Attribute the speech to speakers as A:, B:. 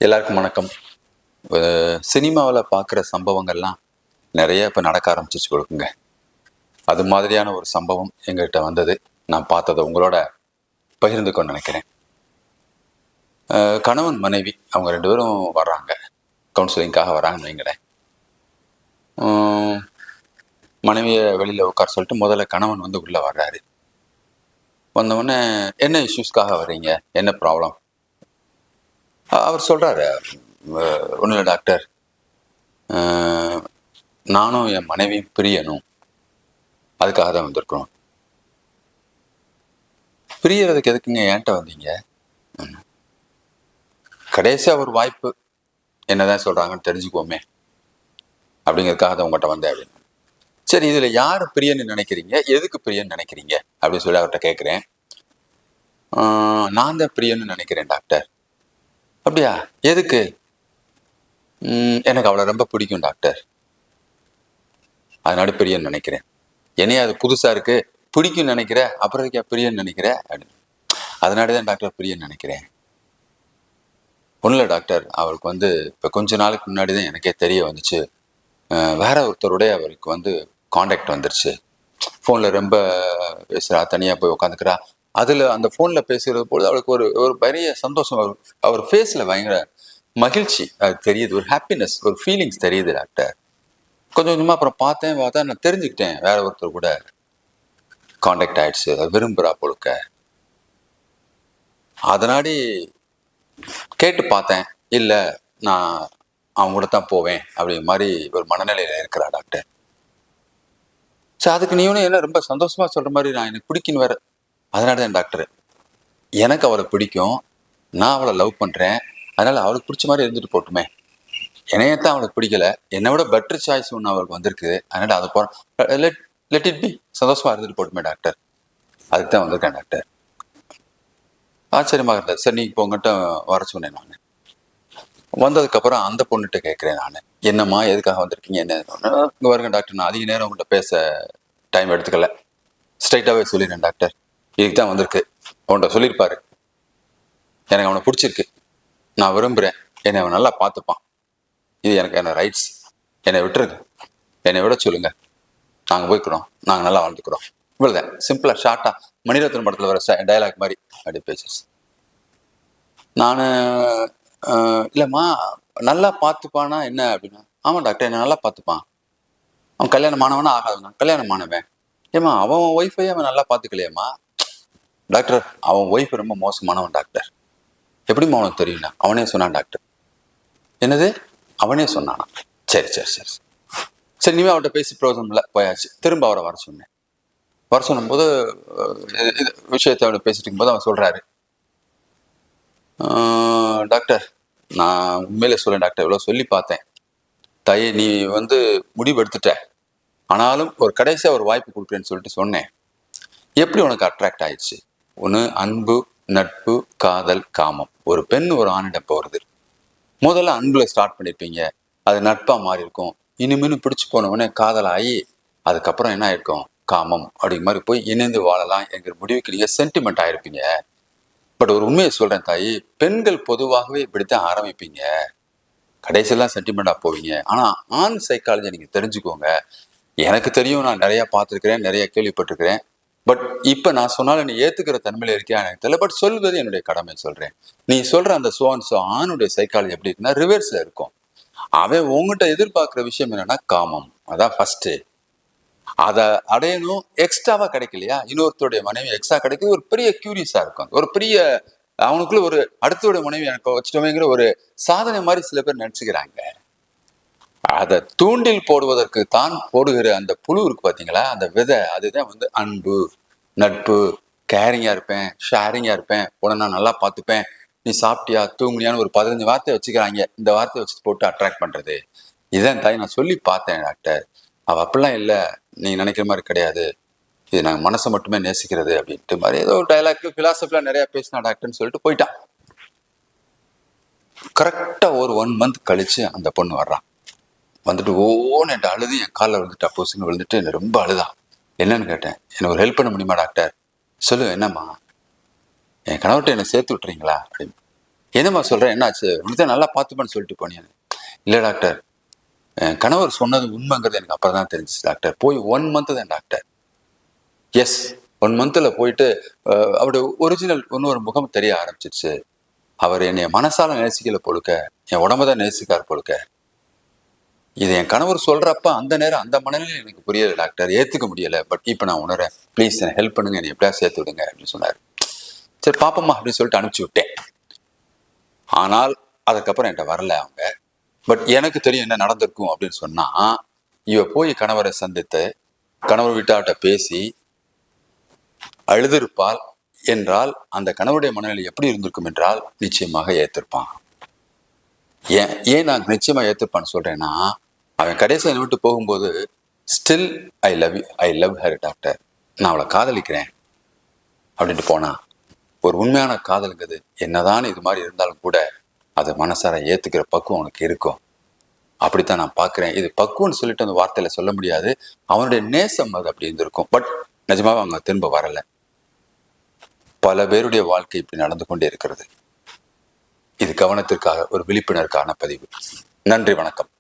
A: எல்லாருக்கும் வணக்கம். சினிமாவில் பார்க்குற சம்பவங்கள்லாம் நிறைய இப்போ நடக்க ஆரம்பிச்சிச்சு கொடுக்குங்க. அது மாதிரியான ஒரு சம்பவம் எங்கள்கிட்ட வந்தது. நான் பார்த்ததை உங்களோட பகிர்ந்துக்கொண்டு நினைக்கிறேன். கணவன் மனைவி அவங்க 2 பேரும் வர்றாங்க, கவுன்சிலிங்காக வராங்கன்னு வைங்களேன். மனைவியை வெளியில் உட்கார சொல்லிட்டு முதல்ல கணவன் வந்து உள்ளே வர்றாரு. வந்தவுடனே என்ன இஷ்யூஸ்க்காக வர்றீங்க, என்ன ப்ராப்ளம்? அவர் சொல்கிறாரு, ஒன்றும் இல்லை டாக்டர், நானும் என் மனைவியும் பிரியணும், அதுக்காக தான் வந்திருக்கிறோம். பிரியறதுக்கு எதுக்குங்க என்கிட்ட வந்தீங்க? கடைசியாக ஒரு வாய்ப்பு என்னதான் சொல்கிறாங்கன்னு தெரிஞ்சுக்குவோமே அப்படிங்கிறதுக்காக தான் உங்கள்கிட்ட வந்தேன் அப்படின்னு. சரி, இதில் யார் பிரியன்னு நினைக்கிறீங்க, எதுக்கு பிரியன்னு நினைக்கிறீங்க அப்படின்னு சொல்லி அவர்கிட்ட கேட்குறேன். நான் தான் பிரியன்னு நினைக்கிறேன் டாக்டர். அப்படியா, எதுக்கு? எனக்கு அவளை ரொம்ப பிடிக்கும் டாக்டர், அதனால பிரியன்னு நினைக்கிறேன். என்னையா அது புதுசாக இருக்கு, பிடிக்கும்னு நினைக்கிற, அப்புறம் இருக்கா பிரியன்னு நினைக்கிற அப்படின்னு. அதனால தான் டாக்டர் பிரியன்னு நினைக்கிறேன். ஒன்றும் இல்லை டாக்டர், அவருக்கு வந்து இப்போ கொஞ்ச நாளுக்கு முன்னாடி தான் எனக்கே தெரிய வந்துச்சு, வேற ஒருத்தருடைய அவருக்கு வந்து காண்டாக்ட் வந்துருச்சு. ஃபோனில் ரொம்ப பேசுகிறா, தனியாக போய் உட்காந்துக்கிறா. அதில் அந்த ஃபோனில் பேசுகிறது போது அவளுக்கு ஒரு பெரிய சந்தோஷம், அவர் ஃபேஸில் பயங்கர மகிழ்ச்சி அது தெரியுது, ஒரு ஹாப்பினஸ், ஒரு ஃபீலிங்ஸ் தெரியுது டாக்டர். கொஞ்சம் கொஞ்சமாக அப்புறம் பார்த்தா நான் தெரிஞ்சுக்கிட்டேன், வேற ஒருத்தர் கூட காண்டாக்ட் ஆயிடுச்சு, அது விரும்புகிறா பொழுக்க. அதனாடி கேட்டு பார்த்தேன், இல்லை நான் அவங்க கூட தான் போவேன் அப்படிங்கிற மாதிரி ஒரு மனநிலையில் இருக்கிறா டாக்டர். சரி, அதுக்கு நீனும் என்ன ரொம்ப சந்தோஷமா சொல்ற மாதிரி, நான் எனக்கு பிடிக்குன்னு வேற. அதனால தான் டாக்டர், எனக்கு அவளை பிடிக்கும், நான் அவளை லவ் பண்ணுறேன், அதனால அவளுக்கு பிடிச்ச மாதிரி இருந்துட்டு போட்டுமே. என்னையத்தான் அவளுக்கு பிடிக்கல, என்னை விட பெட்டர் சாய்ஸ் ஒன்று அவளுக்கு வந்திருக்கு, அதனால அதை போகிறேன், லெட் இட் பி, சந்தோஷமா இருந்துட்டு போட்டுமே டாக்டர், அதுக்கு தான் வந்திருக்கேன் டாக்டர். ஆச்சரியமாக இருந்தது. சரி, நீங்கள் இப்போ உங்கள்கிட்ட வர சொன்னேன். நான் வந்ததுக்கப்புறம் அந்த பொண்ணுகிட்ட கேட்குறேன், நான் என்னம்மா எதுக்காக வந்திருக்கீங்க, என்ன இங்கே வருங்க டாக்டர், நான் அதிக நேரம் உங்கள்கிட்ட பேச டைம் எடுத்துக்கல, ஸ்ட்ரைட்டாகவே சொல்லிடுறேன் டாக்டர், இதுக்கு தான் வந்திருக்கு. அவன்கிட்ட சொல்லியிருப்பாரு, எனக்கு அவனை பிடிச்சிருக்கு, நான் விரும்புகிறேன், என்னை அவன் நல்லா பார்த்துப்பான், இது எனக்கு என்ன ரைட்ஸ், என்னை விட்டுருங்க, என்னை விட சொல்லுங்கள், நாங்கள் போய்க்கிறோம், நாங்கள் நல்லா வாழ்ந்துக்கிறோம். இவ்வளோதான், சிம்பிளாக ஷார்ட்டாக மணிரத்னம் படத்தில் வர டைலாக் மாதிரி அப்படி பேசிடுச்சு. நான் இல்லைம்மா நல்லா பார்த்துப்பானா என்ன அப்படின்னா, ஆமாம் டாக்டர், என்ன நல்லா பார்த்துப்பான், அவன் கல்யாணம் ஆனவனா ஆகாதுண்ணா, கல்யாணம் ஆனவன், ஏம்மா அவன் ஒய்ஃபையே அவன் நல்லா பார்த்துக்கலையம்மா. டாக்டர், அவன் ஒய்ஃப் ரொம்ப மோசமானவன் டாக்டர். எப்படிம்மா அவனுக்கு தெரியும்னா, அவனே சொன்னான் டாக்டர். என்னது, அவனே சொன்னானா? சரி சரி சரி சரி, இனிமேல் அவர்கிட்ட பேசி பிரயோஜனம் இல்லை, போயாச்சு. திரும்ப அவரை வர சொன்னேன். வர சொன்னும்போது விஷயத்தை அவரை பேசிட்டு இருக்கும்போது அவன் சொல்கிறாரு, டாக்டர், நான் உண்மையிலே சொல்லேன் டாக்டர், இவ்வளோ சொல்லி பார்த்தேன், தாயே நீ வந்து முடிவு எடுத்துட்ட, ஆனாலும் ஒரு கடைசியாக ஒரு வாய்ப்பு கொடுக்குறேன்னு சொல்லிட்டு சொன்னேன். எப்படி உனக்கு அட்ராக்ட் ஆயிடுச்சு? ஒன்று அன்பு, நட்பு, காதல், காமம். ஒரு பெண் ஒரு ஆணிடம் போகிறது, முதல்ல அன்புல ஸ்டார்ட் பண்ணியிருப்பீங்க, அது நட்பாக மாறி இருக்கும், இனிமேலும் பிடிச்சி போனவுடனே காதலாகி, அதுக்கப்புறம் என்ன ஆயிருக்கும், காமம் அப்படிங்கிற மாதிரி போய் இணைந்து வாழலாம் என்கிற முடிவுக்கு நீங்கள் சென்டிமெண்ட் ஆயிருப்பீங்க. பட் ஒரு உண்மையை சொல்கிறேன் தாயி, பெண்கள் பொதுவாகவே இப்படித்தான் ஆரம்பிப்பீங்க, கடைசியெல்லாம் சென்டிமெண்ட்டாக போவீங்க. ஆனால் ஆண் சைக்காலஜி நீங்கள் தெரிஞ்சுக்கோங்க. எனக்கு தெரியும், நான் நிறையா பார்த்துருக்கிறேன், நிறைய கேள்விப்பட்டிருக்கிறேன். பட் இப்போ நான் சொன்னாலும் நீ ஏற்றுக்கிற தன்மையில் இருக்கியா எனக்கு தெரியல, பட் சொல்வது என்னுடைய கடமை சொல்கிறேன். நீ சொல்கிற அந்த ஆணுடைய சைக்காலஜி எப்படி இருக்குன்னா ரிவர்ஸில் இருக்கும். அவன் உங்ககிட்ட எதிர்பார்க்குற விஷயம் என்னன்னா காமம், அதான் ஃபஸ்ட்டு. அதை அடையணும், எக்ஸ்ட்ராவாக கிடைக்கலையா, இன்னொருத்தருடைய மனைவி எக்ஸ்ட்ரா கிடைக்குது, ஒரு பெரிய கியூரியஸாக இருக்கும், ஒரு பெரிய அவனுக்குள்ள ஒரு அடுத்தோடைய மனைவி எனக்கு வச்சுட்டோமேங்கிற ஒரு சாதனை மாதிரி சில பேர் நினச்சிக்கிறாங்க. அதை தூண்டில் போடுவதற்கு தான் போடுகிற அந்த புழு இருக்கு பார்த்தீங்களா, அந்த விதை, அதுதான் வந்து அன்பு, நட்பு, கேரிங்காக இருப்பேன், ஷேரிங்காக இருப்பேன், உடனே நான் நல்லா பார்த்துப்பேன், நீ சாப்பிட்டியா தூங்குனியான்னு ஒரு 15 வார்த்தையை வச்சுக்கிறாங்க. இந்த வார்த்தையை வச்சு போட்டு அட்ராக்ட் பண்ணுறது. இதான் தாய், நான் சொல்லி பார்த்தேன் டாக்டர், அவள் அப்படிலாம் இல்லை, நீங்கள் நினைக்கிற மாதிரி கிடையாது, இது நாங்கள் மனசை மட்டுமே நேசிக்கிறது அப்படின்ட்டு மாதிரி ஏதோ டைலாக் ஃபிலாசபிலாம் நிறையா பேசினா டாக்டர்னு சொல்லிட்டு போயிட்டான். கரெக்டாக ஒரு 1 மந்த் கழிச்சு அந்த பொண்ணு வர்றான். வந்துட்டு ஓன்னு என்கிட்ட அழுது என் காலில் விழுந்துட்டு, அப்போசிங்க விழுந்துட்டு என்னை ரொம்ப அழுதான். என்னன்னு கேட்டேன், எனக்கு ஒரு ஹெல்ப் பண்ண முடியுமா டாக்டர்? சொல்லு, என்னம்மா, என் கணவர்கிட்ட என்னை சேர்த்து விட்டுறீங்களா அப்படின்னு. என்னம்மா சொல்கிறேன், என்னாச்சு? உனக்கு நல்லா பார்த்துப்பேன்னு சொல்லிட்டு போனேன். இல்லை டாக்டர், என் கணவர் சொன்னது உண்மைங்கிறது எனக்கு அப்போ தான் தெரிஞ்சிச்சு டாக்டர். போய் 1 மந்த்து தான் டாக்டர். எஸ், 1 மந்த்தில் போயிட்டு அவருடைய ஒரிஜினல் இன்னொரு முகம் தெரிய ஆரம்பிச்சிச்சு. அவர் என்னை மனசால நேசிக்கல போலுக்க, என் உடம்ப தான் நேசிக்கார் போலுக்க. இது என் கணவர் சொல்றப்ப அந்த நேரம் அந்த மனநிலை எனக்கு புரியல டாக்டர், ஏத்துக்க முடியல. பட் இப்போ நான் உணரேன். ப்ளீஸ் என்னை ஹெல்ப் பண்ணுங்க, என்னை எப்படியா சேர்த்து விடுங்க அப்படின்னு சொன்னார். சரி பாப்பம்மா அப்படின்னு சொல்லிட்டு அனுப்பிச்சி விட்டேன். ஆனால் அதுக்கப்புறம் என்கிட்ட வரல அவங்க. பட் எனக்கு தெரியும் என்ன நடந்திருக்கும் அப்படின்னு சொன்னா, இவ போய் கணவரை சந்தித்து கணவர் வீட்டார்கிட்ட பேசி அழுதிருப்பால் என்றால் அந்த கணவருடைய மனநிலை எப்படி இருந்திருக்கும் என்றால் நிச்சயமாக ஏத்திருப்பான். ஏன் நான் நிச்சயமா ஏத்துப்பான்னு சொல்றேன்னா, அவன் கடைசியை விட்டு போகும்போது still I love her doctor, நான் அவளை காதலிக்கிறேன் அப்படின்ட்டு போனா. ஒரு உண்மையான காதலுங்கிறது என்னதான் இது மாதிரி இருந்தாலும் கூட அதை மனசார ஏத்துக்கிற பக்குவம் உனக்கு இருக்கும். அப்படித்தான் நான் பார்க்கிறேன். இது பக்குவம்னு சொல்லிட்டு அந்த வார்த்தையில சொல்ல முடியாது. அவனுடைய நேசம் அது அப்படி இருந்திருக்கும். பட் நிஜமாவே அவங்க திரும்ப வரல. பல பேருடைய வாழ்க்கை இப்படி நடந்து கொண்டே இருக்கிறது. இது கவனத்திற்காக ஒரு விழிப்புணர்வுக்கான பதிவு. நன்றி, வணக்கம்.